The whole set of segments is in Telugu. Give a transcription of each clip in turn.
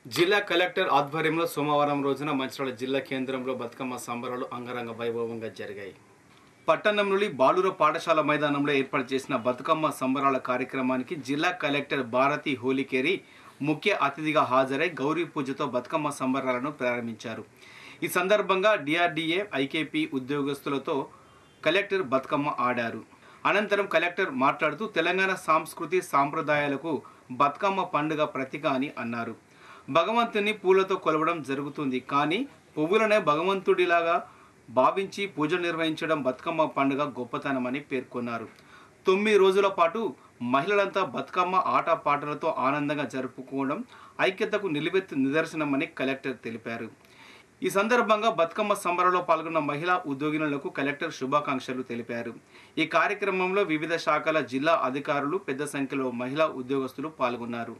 జిల్లా కలెక్టర్ ఆధ్వర్యంలో సోమవారం రోజున మంచిర్యాల జిల్లా కేంద్రంలో బతుకమ్మ సంబరాలు అంగరంగ వైభవంగా జరిగాయి. పట్టణంలోని బాలుర పాఠశాల మైదానంలో ఏర్పాటు చేసిన బతుకమ్మ సంబరాల కార్యక్రమానికి జిల్లా కలెక్టర్ భారతి హోలికేరి ముఖ్య అతిథిగా హాజరై గౌరీ పూజతో బతుకమ్మ సంబరాలను ప్రారంభించారు. ఈ సందర్భంగా డిఆర్డీఏ ఐకేపీ ఉద్యోగస్తులతో కలెక్టర్ బతుకమ్మ ఆడారు. అనంతరం కలెక్టర్ మాట్లాడుతూ తెలంగాణ సంస్కృతి సాంప్రదాయాలకు బతుకమ్మ పండుగ ప్రతీక అని అన్నారు. భగవంతుని పూలతో కొలవడం జరుగుతుంది, కానీ పువ్వులనే భగవంతుడిలాగా భావించి పూజలు నిర్వహించడం బతుకమ్మ పండుగ గొప్పతనమని పేర్కొన్నారు. 9 రోజుల పాటు మహిళలంతా బతుకమ్మ ఆట పాటలతో ఆనందంగా జరుపుకోవడం ఐక్యతకు నిలువెత్తు నిదర్శనమని కలెక్టర్ తెలిపారు. ఈ సందర్భంగా బతుకమ్మ సంబరాల్లో పాల్గొన్న మహిళా ఉద్యోగినులకు కలెక్టర్ శుభాకాంక్షలు తెలిపారు. ఈ కార్యక్రమంలో వివిధ శాఖల జిల్లా అధికారులు, పెద్ద సంఖ్యలో మహిళా ఉద్యోగస్తులు పాల్గొన్నారు.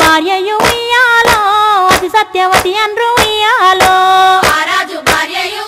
భార్యయు ఉయ్యాలో అతి సత్యవతి అన్రు ఉయ్యాలో ఆ రాజు భార్యయు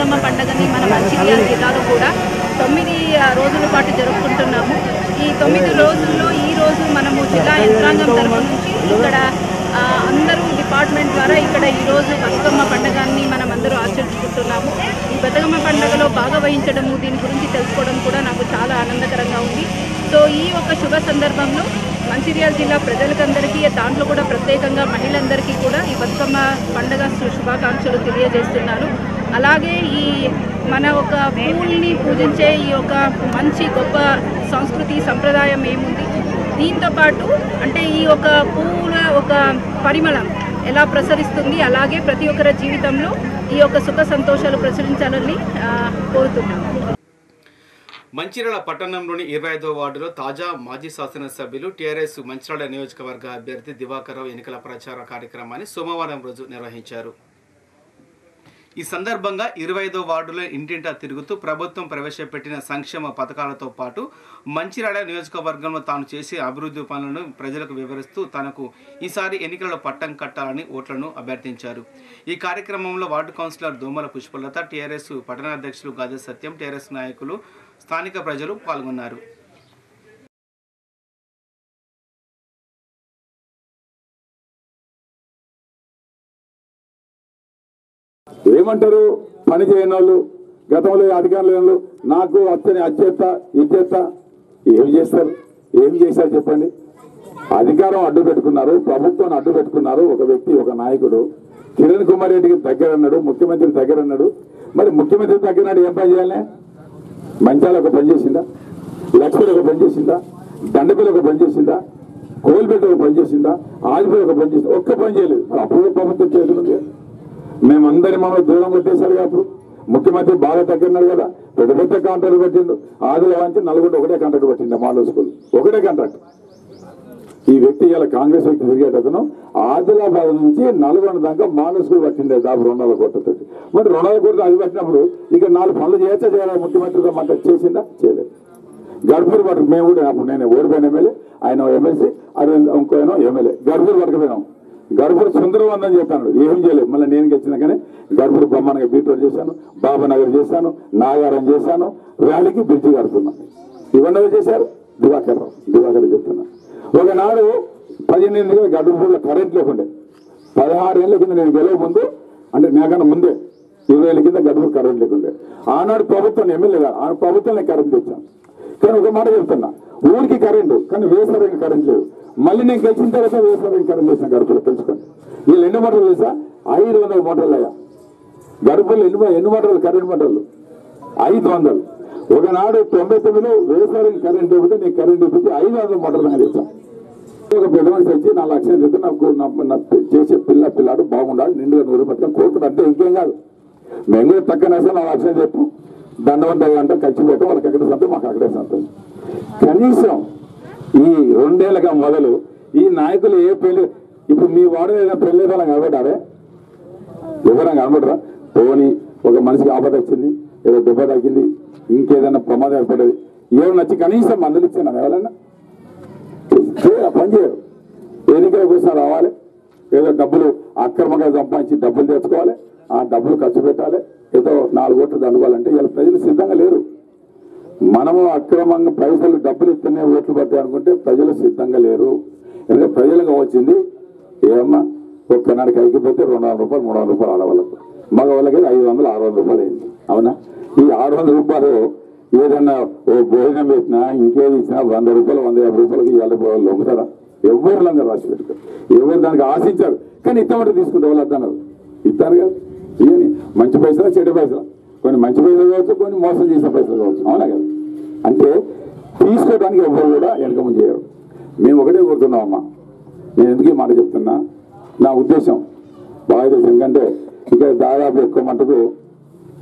బతుకమ్మ పండుగని మన మంచిర్యాల జిల్లాలో కూడా 9 రోజుల పాటు జరుపుకుంటున్నాము. ఈ 9 రోజుల్లో ఈ రోజు మనము జిల్లా యంత్రాంగం తరఫు నుంచి ఇక్కడ అందరూ డిపార్ట్మెంట్ ద్వారా ఇక్కడ ఈరోజు బతుకమ్మ పండుగని మనం అందరూ ఆచరించుకుంటున్నాము. ఈ బతుకమ్మ పండుగలో భాగవహించడము, దీని గురించి తెలుసుకోవడం కూడా నాకు చాలా ఆనందకరంగా ఉంది. సో ఈ ఒక శుభ సందర్భంలో మంచిర్యాల జిల్లా ప్రజలకందరికీ, దాంట్లో కూడా ప్రత్యేకంగా మహిళలందరికీ కూడా ఈ బతుకమ్మ పండుగ శుభాకాంక్షలు తెలియజేస్తున్నాను. అలాగే ఈ మన ఒక పూల్ని పూజించే ఈ ఒక మంచి గొప్ప సంస్కృతి సంప్రదాయం ఏముంది, దీంతో పాటు అంటే ఈ ఒక పూల ఒక పరిమళం ఎలా ప్రసరిస్తుంది, అలాగే ప్రతి ఒక్కరి జీవితంలో ఈ యొక్క సుఖ సంతోషాలు ప్రసరించాలని కోరుతున్నాను. మంచిర్యాల పట్టణంలోని 25వ వార్డులో తాజా మాజీ శాసనసభ్యులు టీఆర్ఎస్ మంచిర్యాల నియోజకవర్గ అభ్యర్థి దివాకర్ రావు ఎన్నికల ప్రచార కార్యక్రమాన్ని సోమవారం రోజు నిర్వహించారు. ఈ సందర్భంగా 25వ వార్డులో ఇంటింటా తిరుగుతూ ప్రభుత్వం ప్రవేశపెట్టిన సంక్షేమ పథకాలతో పాటు మంచిర్యాల నియోజకవర్గంలో తాను చేసే అభివృద్ధి పనులను ప్రజలకు వివరిస్తూ తనకు ఈసారి ఎన్నికలలో పట్టం కట్టాలని ఓట్లను అభ్యర్థించారు. ఈ కార్యక్రమంలో వార్డు కౌన్సిలర్ దోమల పుష్పలత, టీఆర్ఎస్ పట్టణాధ్యక్షులు గాజ సత్యం, టీఆర్ఎస్ నాయకులు, స్థానిక ప్రజలు పాల్గొన్నారు. ఏమంటారు? పని చేయని వాళ్ళు, గతంలో అధికారులు లేని వాళ్ళు, నాకు అచ్చని అచ్చేస్తా ఇచ్చేస్తా, ఏం చేస్తారు? ఏం చేశారు చెప్పండి? అధికారం అడ్డు పెట్టుకున్నారు, ప్రభుత్వాన్ని అడ్డు పెట్టుకున్నారు. ఒక వ్యక్తి, ఒక నాయకుడు కిరణ్ కుమార్ రెడ్డికి దగ్గర అన్నాడు, ముఖ్యమంత్రి దగ్గర అన్నాడు. మరి ముఖ్యమంత్రి దగ్గర ఏం పని చేయాలి? మంచాల ఒక పని చేసిందా? లక్ష్మీలో ఒక పని చేసిందా? దండపల్లి ఒక పని చేసిందా? కోల్పేట ఒక పని చేసిందా? ఆదిపల్లి ఒక పని చేసిందా? ఒక్క పని చేయలేదు. అప్పుడు ప్రభుత్వం చేస్తుంది. మేమందరి మనం దూరం కొట్టేశారు. అప్పుడు ముఖ్యమంత్రి బాగా తగ్గినారు కదా, పెద్ద పెద్ద కాంట్రాక్ట్ పెట్టిండు. ఆదిలో నుంచి నల్గొండ ఒకటే కాంట్రాక్ట్ పెట్టిండు, మోడల్ స్కూల్ ఒకటే కాంట్రాక్ట్. ఈ వ్యక్తి ఇలా కాంగ్రెస్ వ్యక్తి తిరిగేటతను ఆదిలాబాద్ నుంచి నల్గొండ దాకా మోడల్ స్కూల్ పట్టిండే దాపు 200 కోట్లతో. మరి 200 కోట్లు అది పట్టినప్పుడు ఇక 4 పనులు చేయొచ్చా చేయాలి? ముఖ్యమంత్రితో మాట చేసిందా? చేయలేదు. గడ్పూర్ పట్టుకు మేము కూడా, అప్పుడు నేను ఓడిపోయిన ఎమ్మెల్యే, ఆయన ఎమ్మెల్సీ, అరవింద్ ఇంకో ఎమ్మెల్యే, గడ్పూర్ పట్టుకుపోయినాం. గర్భూర్ సుందరవన్ అని చెప్పాను, ఏం చేయలేదు. మళ్ళీ నేను గెలిచినా కానీ గర్భూర్ బొమ్మనగా బీట్రోడ్ చేశాను, బాబానగర్ చేశాను, నాగారం చేశాను, ర్యాలీకి బ్రిడ్జి కడుతున్నాను. ఇవన్నీ చేశారు దివాకర్ చెప్తున్నా. ఒకనాడు 15 ఏళ్ళుగా గర్భూర్లో కరెంట్ లేకుండే. 16 ఏళ్ల కింద నేను గెలవ ముందు, అంటే నాకన్నా ముందే 20 ఏళ్ళ కింద గర్భూర్ కరెంట్ లేకుండే. ఆనాడు ప్రభుత్వం ఎమ్మెల్యే కాదు, ఆ ప్రభుత్వం కరెంట్ తెచ్చాను. కానీ ఒక మాట చెప్తున్నా, ఊరికి కరెంటు కానీ వేసవికి కరెంట్ లేదు. మళ్ళీ నేను గెలిచిన తర్వాత వేసవికి కరెంట్ చేసిన గడుపులో తెలుసుకోండి. వీళ్ళు ఎన్ని మోటార్లు తెలుసా? 500 మోటార్లు అయ్యా గడుపులు. ఎన్ని మోటార్లు? కరెంట్ మోటార్లు 500. ఒకనాడు 99లో వేసవికి కరెంట్ ఇవ్వతే నేను కరెంట్ ఇప్పించి 500 మోటార్లు తెచ్చాను. ఒక పెద్ద మనిషి వచ్చి 4 లక్షలు చెప్తే నాకు చేసే పిల్లాడు బాగుండాలి, నిండుగా 100 బతకం కోరుకుంటే అంతే, ఇంకేం కాదు. మేము కూడా తక్కువ నేస్తాం, 4 లక్షలు చెప్పు, దండవంతగా అంటే ఖర్చు పెట్టాం, వాళ్ళకి ఎక్కడ సంతం, మాకు అక్కడే సంతం. కనీసం ఈ 2 ఏళ్ళగా మొదలు ఈ నాయకులు ఏ పెళ్లి, ఇప్పుడు మీ వాడు ఏదైనా పెళ్లి వాళ్ళని కనబడ్డారే? ఎవరైనా కనబడరా? పోనీ ఒక మనిషికి ఆపద వచ్చింది, ఏదో దెబ్బ తగ్గింది, ఇంకేదైనా ప్రమాదం ఏర్పడేది, ఏమైనా వచ్చి కనీసం మందులు ఇచ్చాను ఎవరైనా? పని చేయరు. ఎన్నికల కోసం రావాలి, ఏదో డబ్బులు అక్రమంగా సంపాదించి డబ్బులు తెచ్చుకోవాలి, ఆ డబ్బులు ఖర్చు పెట్టాలి, ఏదో 4 ఓట్లు దండుకోవాలంటే ఇలా ప్రజలు సిద్ధంగా లేరు. మనము అక్రమంగా పైసలు డబ్బులు ఇస్తేనే ఓట్లు పట్టాయి అనుకుంటే ప్రజలు సిద్ధంగా లేరు. ఎందుకంటే ప్రజలకు వచ్చింది ఏమన్నా ఒక్కనాడికి అయిపోతే 200 రూపాయలు 300 రూపాయలు ఆడవాళ్ళకు, మగవాళ్ళకి 500 600 రూపాయలు అయింది. అవునా? ఈ 600 రూపాయలు ఏదన్నా ఓ భోజనం పెట్టినా ఇంకేది ఇచ్చినా 100 రూపాయలు 150 రూపాయలకి ఇవ్వాలి లొంగుతారా? ఎవరు లంగా రాసి పెట్టుకోరు, ఎవరు దానికి ఆశించారు. కానీ ఇత్తమంటే తీసుకుంటే వాళ్ళు అద్దన్నారు, ఇస్తారు కదా. ఇవన్నీ మంచి పైసలా చెడు పైసలా? కొన్ని మంచి పైసలు కావచ్చు, కొన్ని మోసం చేసిన పైసలు కావచ్చు. అవునా కదా? అంటే తీసుకోవడానికి ఎవరు కూడా వెనక ముందు చేయరు. మేము ఒకటే కోరుతున్నామమ్మా, నేను ఎందుకు ఈ మాట చెప్తున్నా, నా ఉద్దేశం బాగా తెలుసు. ఎందుకంటే ఇక్కడ దాదాపు ఎక్కువ మటుకు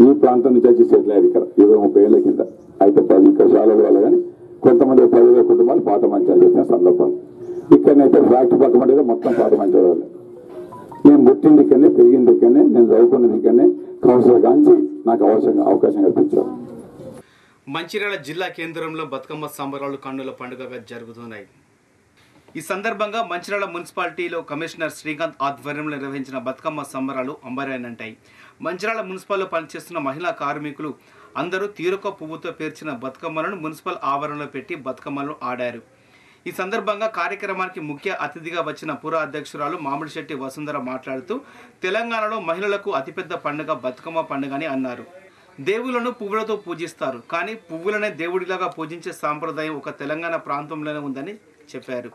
ఈ ప్రాంతం నుంచి వచ్చి సెటిల్ అయ్యారు ఇక్కడ 20-30 ఏళ్ళ కింద. అయితే 10 ఇక్కడ చాలా వాళ్ళు కానీ కొంతమంది 10,000 కుటుంబాలు పాత మంచాలు చేసిన సందర్భాలు. ఇక్కడనైతే ఫ్యాక్టరీ పక్కమంటే మొత్తం పాత మంచాలు వాళ్ళు. నేను పుట్టింది ఇక్కడనే, పెరిగింది ఇక్కడనే, నేను చదువుకున్నది ఇక్కడనే, కౌన్సిలర్ కాంచి నాకు అవకాశం కల్పించారు. మంచిర్యాల జిల్లా కేంద్రంలో బతుకమ్మ సంబరాలు కన్నుల పండుగగా జరుగుతున్నాయి. ఈ సందర్భంగా మంచిర్యాల మున్సిపాలిటీలో కమిషనర్ శ్రీకాంత్ ఆధ్వర్యంలో నిర్వహించిన బతుకమ్మ సంబరాలు అంబరానంటాయి. మంచిర్యాల మున్సిపల్లో పనిచేస్తున్న మహిళా కార్మికులు అందరూ తీరొక్క పువ్వుతో పేర్చిన బతుకమ్మలను మున్సిపల్ ఆవరణలో పెట్టి బతుకమ్మలను ఆడారు. ఈ సందర్భంగా కార్యక్రమానికి ముఖ్య అతిథిగా వచ్చిన పుర అధ్యక్షురాలు మామిడిశెట్టి వసుంధర మాట్లాడుతూ తెలంగాణలో మహిళలకు అతిపెద్ద పండుగ బతుకమ్మ పండుగ అని అన్నారు. దేవుళ్లను పువ్వులతో పూజిస్తారు, కానీ పువ్వులనే దేవుడిలాగా పూజించే సాంప్రదాయం ఒక తెలంగాణ ప్రాంతంలోనే ఉందని చెప్పారు.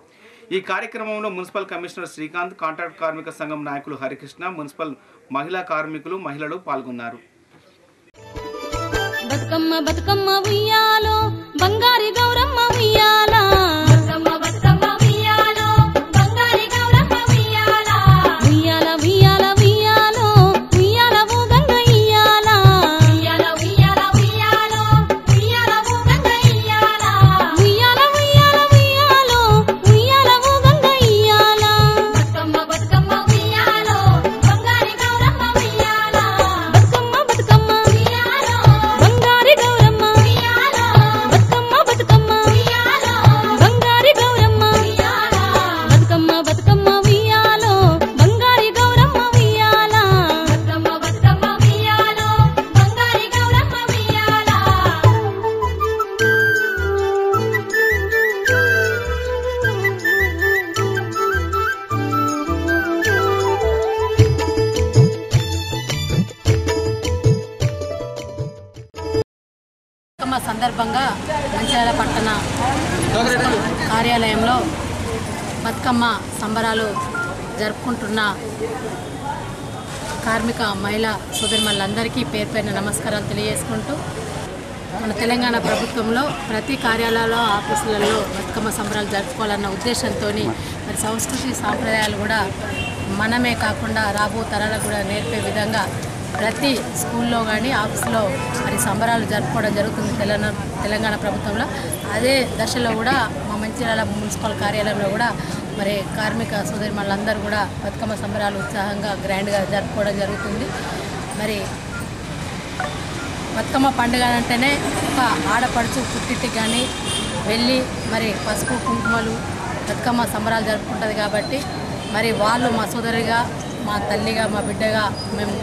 ఈ కార్యక్రమంలో మున్సిపల్ కమిషనర్ శ్రీకాంత్, కాంట్రాక్ట్ కార్మిక సంఘం నాయకులు హరికృష్ణ, మున్సిపల్ మహిళా కార్మికులు, మహిళలు పాల్గొన్నారు. బతుకమ్మ బతుకమ్మ ఉయ్యాలో బంగారి గౌరమ్మ ఉయ్యాలా, బతుకమ్మ బతుకమ్మ ఉయ్యాలో బంగారి గౌరమ్మ ఉయ్యాలా, ఉయ్యాల ఉయ్యాల ఉయ్యాలో ఉయ్యాల ఊగంగ ఇయ్యాలా, ఉయ్యాల ఉయ్యాల ఉయ్యాలో ఉయ్యాల ఊగంగ ఇయ్యాలా, ఉయ్యాల ఉయ్యాల ఉయ్యాలో ఉయ్యాల ఊగంగ ఇయ్యాలా, బతుకమ్మ బతుకమ్మ ఉయ్యాలో బంగారి గౌరమ్మ ఉయ్యాలా, బతుకమ్మ బతుకమ్మ ఉయ్యాలో బంగారి గౌరమ్మ ఉయ్యాలా, బతుకమ్మ బతుకమ్మ ఉయ్యాలో బంగారి గౌరమ్మ ఉయ్యాలా, బతుకమ్మ బతుకమ్మ ఉయ్యాలో బంగారి గౌరమ్మ ఉయ్యాలా, బతుకమ్మ బతుకమ్మ ఉయ్యాలో బంగారి గౌరమ్మ ఉయ్యాలా. బతుకమ్మ సందర్భంగా మంచిర్యాల పట్టణ కార్యాలయంలో బతుకమ్మ సంబరాలు జరుపుకుంటున్న కార్మిక మహిళా సోదరిమణులందరికీ పేరు పేరున నమస్కారాలు తెలియజేసుకుంటూ, మన తెలంగాణ ప్రభుత్వంలో ప్రతి కార్యాలయాల్లో, ఆఫీసులలో బతుకమ్మ సంబరాలు జరుపుకోవాలన్న ఉద్దేశంతో మరి సంస్కృతి సాంప్రదాయాలు కూడా మనమే కాకుండా రాబో తరాలకు కూడా నేర్పే విధంగా ప్రతి స్కూల్లో కానీ ఆఫీస్లో మరి సంబరాలు జరుపుకోవడం జరుగుతుంది తెలంగాణ ప్రభుత్వంలో. అదే దశలో కూడా మా మంచిర్యాల మున్సిపల్ కార్యాలయంలో కూడా మరి కార్మిక సోదరిమణులందరూ కూడా బతుకమ్మ సంబరాలు ఉత్సాహంగా గ్రాండ్గా జరుపుకోవడం జరుగుతుంది. మరి బతుకమ్మ పండుగ అంటేనే ఒక ఆడపడుచు పుట్టింటికి కానీ వెళ్ళి మరి పసుపు కుంకుమలు బతుకమ్మ సంబరాలు జరుపుకుంటుంది కాబట్టి మరి వాళ్ళు మా సోదరిగా, మా తల్లిగా, మా బిడ్డగా మేము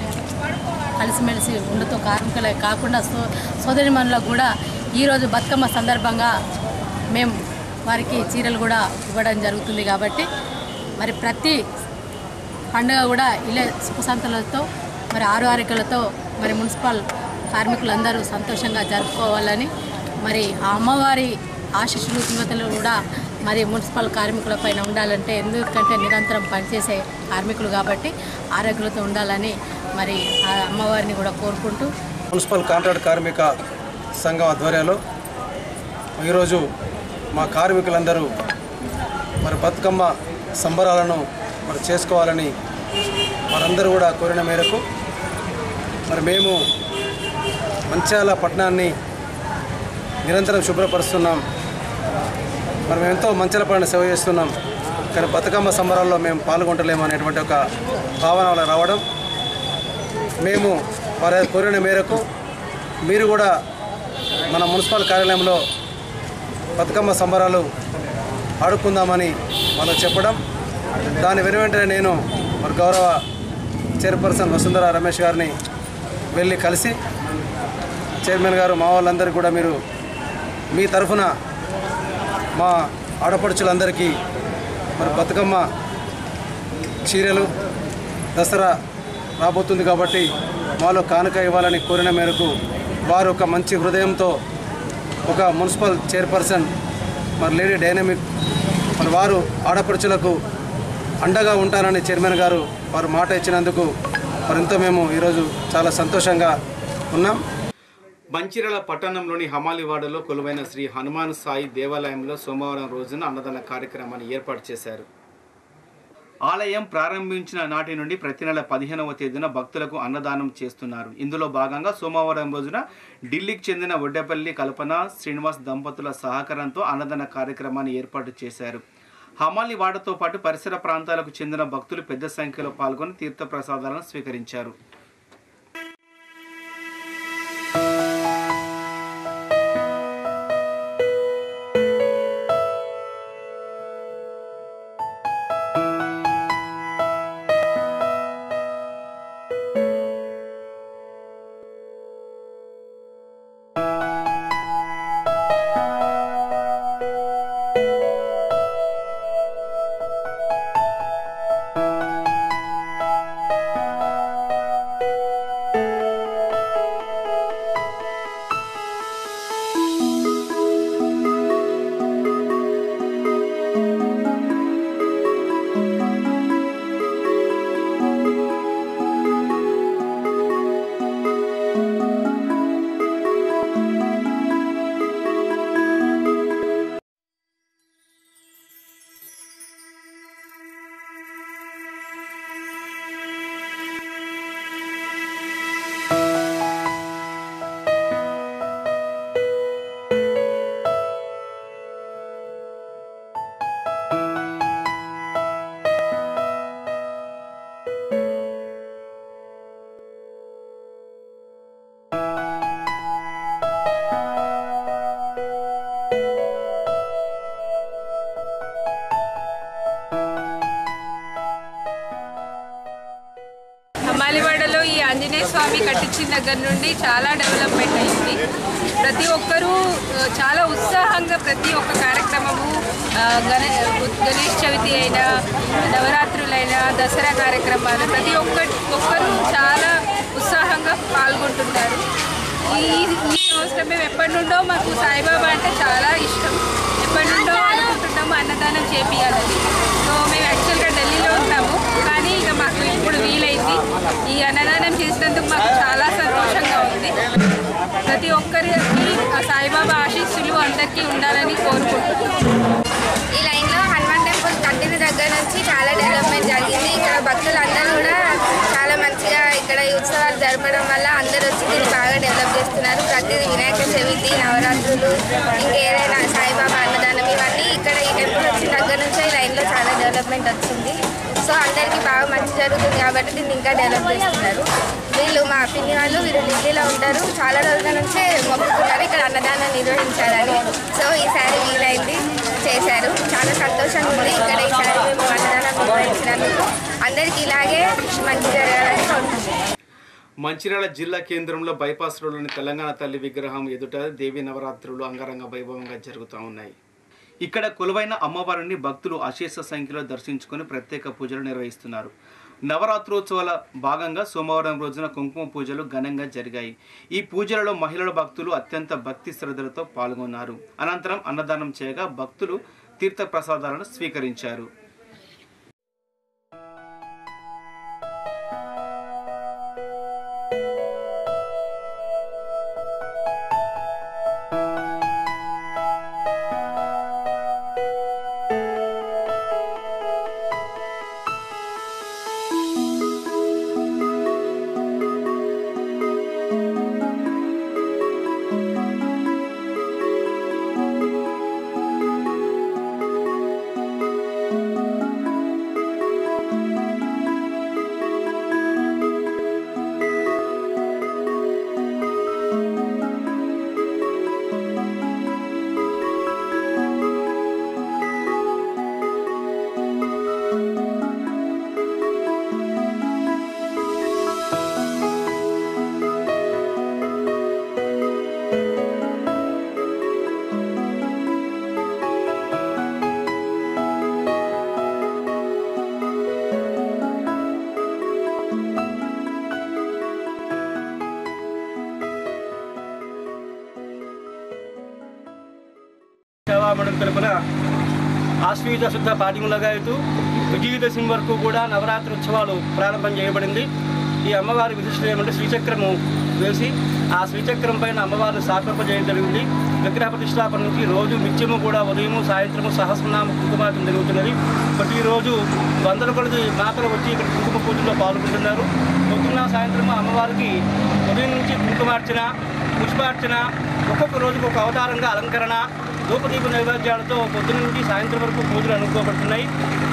కలిసిమెలిసి ఉండుతూ కార్మికులే కాకుండా సోదరిమణులకు కూడా ఈరోజు బతుకమ్మ సందర్భంగా మేము వారికి చీరలు కూడా ఇవ్వడం జరుగుతుంది. కాబట్టి మరి ప్రతి పండుగ కూడా ఇలా సుఖశాంతులతో మరి ఆరోగ్యాలతో మరి మున్సిపల్ కార్మికులందరూ సంతోషంగా జరుపుకోవాలని, మరి ఆ అమ్మవారి ఆశీస్సులు యువతలు కూడా మరి మున్సిపల్ కార్మికులపైన ఉండాలంటే, ఎందుకంటే నిరంతరం పనిచేసే కార్మికులు కాబట్టి ఆరోగ్యంతో ఉండాలని మరి ఆ అమ్మవారిని కూడా కోరుకుంటూ, మున్సిపల్ కాంట్రాక్ట్ కార్మిక సంఘం ఆధ్వర్యంలో ఈరోజు మా కార్మికులందరూ మరి బతుకమ్మ సంబరాలను మరి చేసుకోవాలని వారందరూ కూడా కోరిన మేరకు మరి మేము మంచిర్యాల పట్టణాన్ని నిరంతరం శుభ్రపరుస్తున్నాం. మరి మేము ఎంతో మంచిర్యాల పట్టణ సేవ చేస్తున్నాం, కానీ బతుకమ్మ సంబరాల్లో మేము పాల్గొంటలేము అనేటువంటి ఒక భావన వాళ్ళకి రావడం, మేము వారి కోరిన మేరకు మీరు కూడా మన మున్సిపల్ కార్యాలయంలో బతుకమ్మ సంబరాలు ఆడుకుందామని వాళ్ళకు చెప్పడం, దాని వెనువెంటనే నేను మరి గౌరవ చైర్పర్సన్ వసుంధర రమేష్ గారిని వెళ్ళి కలిసి, చైర్మన్ గారు మా వాళ్ళందరికీ కూడా మీరు మీ తరఫున మా ఆడపడుచులందరికీ మరి బతుకమ్మ చీరలు, దసరా రాబోతుంది కాబట్టి మాలో కానుక ఇవ్వాలని కోరిన మేరకు వారు ఒక మంచి హృదయంతో ఒక మున్సిపల్ చైర్పర్సన్ మరి లేడీ డైనమిక్ మరి వారు ఆడపడుచులకు అండగా ఉంటారని చైర్మన్ గారు వారు మాట ఇచ్చినందుకు మరింత మేము ఈరోజు చాలా సంతోషంగా ఉన్నాం. మంచిర్యాల పట్టణంలోని హమాలివాడలో కొలువైన శ్రీ హనుమాన్ సాయి దేవాలయంలో సోమవారం రోజున అన్నదాన కార్యక్రమాన్ని ఏర్పాటు చేశారు. ఆలయం ప్రారంభించిన నాటి నుండి ప్రతి నెల 15వ తేదీన భక్తులకు అన్నదానం చేస్తున్నారు. ఇందులో భాగంగా సోమవారం రోజున ఢిల్లీకి చెందిన ఒడ్డేపల్లి కల్పన శ్రీనివాస్ దంపతుల సహకారంతో అన్నదాన కార్యక్రమాన్ని ఏర్పాటు చేశారు. హమాలివాడతో పాటు పరిసర ప్రాంతాలకు చెందిన భక్తులు పెద్ద సంఖ్యలో పాల్గొని తీర్థప్రసాదాలను స్వీకరించారు. గాలివాడలో ఈ ఆంజనేయ స్వామి కట్టించిన దగ్గర నుండి చాలా డెవలప్మెంట్ అయింది. ప్రతి ఒక్కరూ చాలా ఉత్సాహంగా ప్రతి ఒక్క కార్యక్రమము గణేష్ చవితి అయినా, నవరాత్రులైనా, దసరా కార్యక్రమాలు ప్రతి ఒక్కరూ చాలా ఉత్సాహంగా పాల్గొంటున్నారు. ఈ సంవత్సరం మేము ఎప్పటి నుండో మాకు సాయిబాబా అంటే చాలా ఇష్టం. ఎప్పటి నుండో అనుకుంటున్నాము అన్నదానం చేపియాలని. సో మేము యాక్చువల్గా ఢిల్లీలో ఉంటాము, కానీ ఇక మాకు ఇప్పుడు వీలైంది. ఈ అన్నదానం చేసినందుకు మాకు చాలా సంతోషంగా ఉంది. ప్రతి ఒక్కరికి సాయిబాబా ఆశీస్సులు అందరికీ ఉండాలని కోరుకుంటున్నాం. ఈ లైన్లో హనుమాన్ టెంపుల్ కట్టిన దగ్గర నుంచి చాలా డెవలప్మెంట్ జరిగింది. ఇక్కడ భక్తులందరూ కూడా చాలా మంచిగా ఇక్కడ ఈ ఉత్సవాలు జరపడం వల్ల అందరూ వచ్చి దీన్ని బాగా డెవలప్ చేస్తున్నారు. ప్రతిదీ వినాయక చవితి, నవరాత్రులు, ఇంకేదైనా సాయిబాబా అన్నదానం ఇవన్నీ ఇక్కడ ఈ టెంపుల్ వచ్చిన దగ్గర నుంచి ఈ లైన్లో చాలా డెవలప్మెంట్ వచ్చింది. సో అందరికీ బాగా మంచి జరుగుతుంది కాబట్టి దీన్ని ఇంకా డెవలప్ చేస్తున్నారు. వీళ్ళు మా పిన్ని వాళ్ళు వీళ్ళు ఢిల్లీలో ఉంటారు. చాలా రోజుల నుంచే మొక్కుతున్నారు ఇక్కడ అన్నదానం నిర్వహించాలని. సో ఈసారి వీలైంది, చేశారు. చాలా సంతోషంగా ఉంది ఇక్కడ ఈసారి మేము అన్నదానం నిర్వహించినందుకు. అందరికీ ఇలాగే మంచి జరగాలని కోరుకుంటున్నాం. మంచిర్యాల జిల్లా కేంద్రంలో బైపాస్ రోడ్లోని తెలంగాణ తల్లి విగ్రహం ఎదుట దేవి నవరాత్రులు అంగరంగ వైభవంగా జరుగుతూ ఉన్నాయి. ఇక్కడ కొలువైన అమ్మవారిని భక్తులు అశేష సంఖ్యలో దర్శించుకొని ప్రత్యేక పూజలు నిర్వహిస్తున్నారు. నవరాత్రోత్సవాల భాగంగా సోమవారం రోజున కుంకుమ పూజలు ఘనంగా జరిగాయి. ఈ పూజలలో మహిళల భక్తులు అత్యంత భక్తి శ్రద్ధలతో పాల్గొన్నారు. అనంతరం అన్నదానం చేయగా భక్తులు తీర్థ ప్రసాదాలను స్వీకరించారు. సేవామండలి తరపున ఆశ్వీజ శుద్ధ పాడ్యములగాయతూ విజయదశమి వరకు కూడా నవరాత్రి ఉత్సవాలు ప్రారంభం చేయబడింది. ఈ అమ్మవారి విశిష్టత ఏమంటే శ్రీచక్రము వేసి ఆ శ్రీచక్రం పైన అమ్మవారిని స్థాపింపజేయడం జరిగింది. విగ్రహ ప్రతిష్టాపన నుంచి రోజు నిత్యము కూడా ఉదయము సాయంత్రము సహస్రనామ కుంకుమార్చన జరుగుతున్నది. ప్రతిరోజు వందల కొలది మాతలు వచ్చి ఇక్కడ కుంకుమ పూజల్లో పాల్గొంటున్నారు. పొద్దున్న సాయంత్రము అమ్మవారికి ఉదయం నుంచి కుంకుమార్చన, పుష్పార్చన, ఒక్కొక్క రోజుకు ఒక అవతారంగా అలంకరణ, ధూపదీప నైవేద్యాలతో పొద్దున నుంచి సాయంత్రం వరకు పూజలు అనుకోబడుతున్నాయి.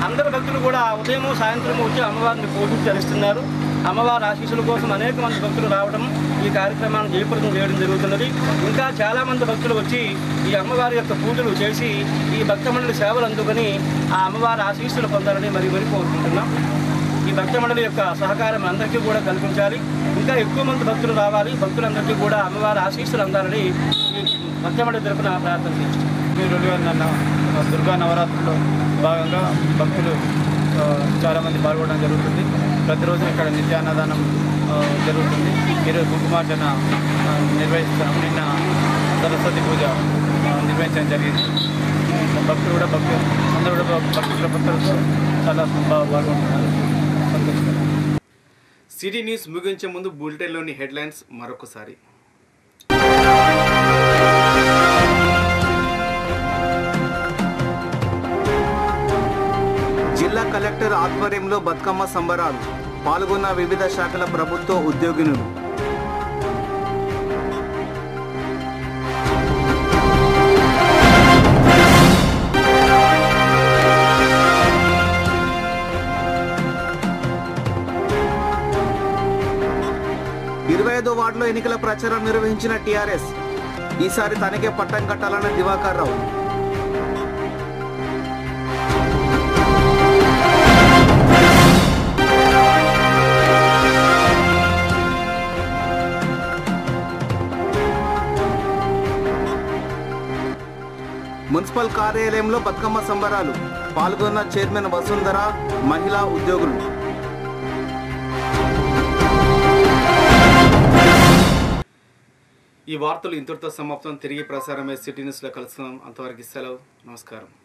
అందరు భక్తులు కూడా ఉదయము సాయంత్రము వచ్చి అమ్మవారిని పూజించరిస్తున్నారు. అమ్మవారి ఆశీస్సుల కోసం అనేక మంది భక్తులు రావడం, ఈ కార్యక్రమాన్ని జయప్రదం చేయడం జరుగుతున్నది. ఇంకా చాలామంది భక్తులు వచ్చి ఈ అమ్మవారి యొక్క పూజలు చేసి ఈ భక్త మండలి సేవలు అందుకొని ఆ అమ్మవారి ఆశీస్సులు పొందాలని మరి కోరుకుంటున్నాం. ఈ భక్త మండలి యొక్క సహకారం అందరికీ కూడా కల్పించాలి. ఇంకా ఎక్కువ మంది భక్తులు రావాలి. భక్తులందరికీ కూడా అమ్మవారి ఆశీస్సులు అందాలని ఈ భక్త మండలి తరపున ప్రార్థన చేస్తాం. దుర్గా నవరాత్రుల్లో భాగంగా భక్తులు చాలామంది పాల్గొనడం జరుగుతుంది. ప్రతిరోజు ఇక్కడ నిత్యాన్నదానం జరుగుతుంది. ఈరోజు కుంకుమార్చన నిర్వహిస్తున్నాం. నిన్న సరస్వతి పూజ నిర్వహించడం జరిగింది. భక్తులు కూడా అందరూ కూడా భక్తుల భక్తులతో చాలా బాగా పాల్గొంటున్నారు. సిటీ న్యూస్ ముగించే ముందు బులెటిన్లోని హెడ్లైన్స్ మరొకసారి. జిల్లా కలెక్టర్ ఆధ్వర్యంలో బతుకమ్మ సంబరాలు, పాల్గొన్న వివిధ శాఖల ప్రభుత్వ ఉద్యోగినులు. వార్డులో ఎన్నికల ప్రచారం నిర్వహించిన టీఆర్ఎస్ ఈసారి తనకే పట్టం కట్టాలన్న దివాకర్ రావు. మున్సిపల్ కార్యాలయంలో బతుకమ్మ సంబరాలు. పాల్గొన్న చైర్మన్ వసుంధర, మహిళా ఉద్యోగులు. ఈ వార్తలు ఇంతటితో సమాప్తం. తిరిగి ప్రసారమే సిటీ న్యూస్లో కలుసుకుందాం. అంతవరకు సెలవు. నమస్కారం.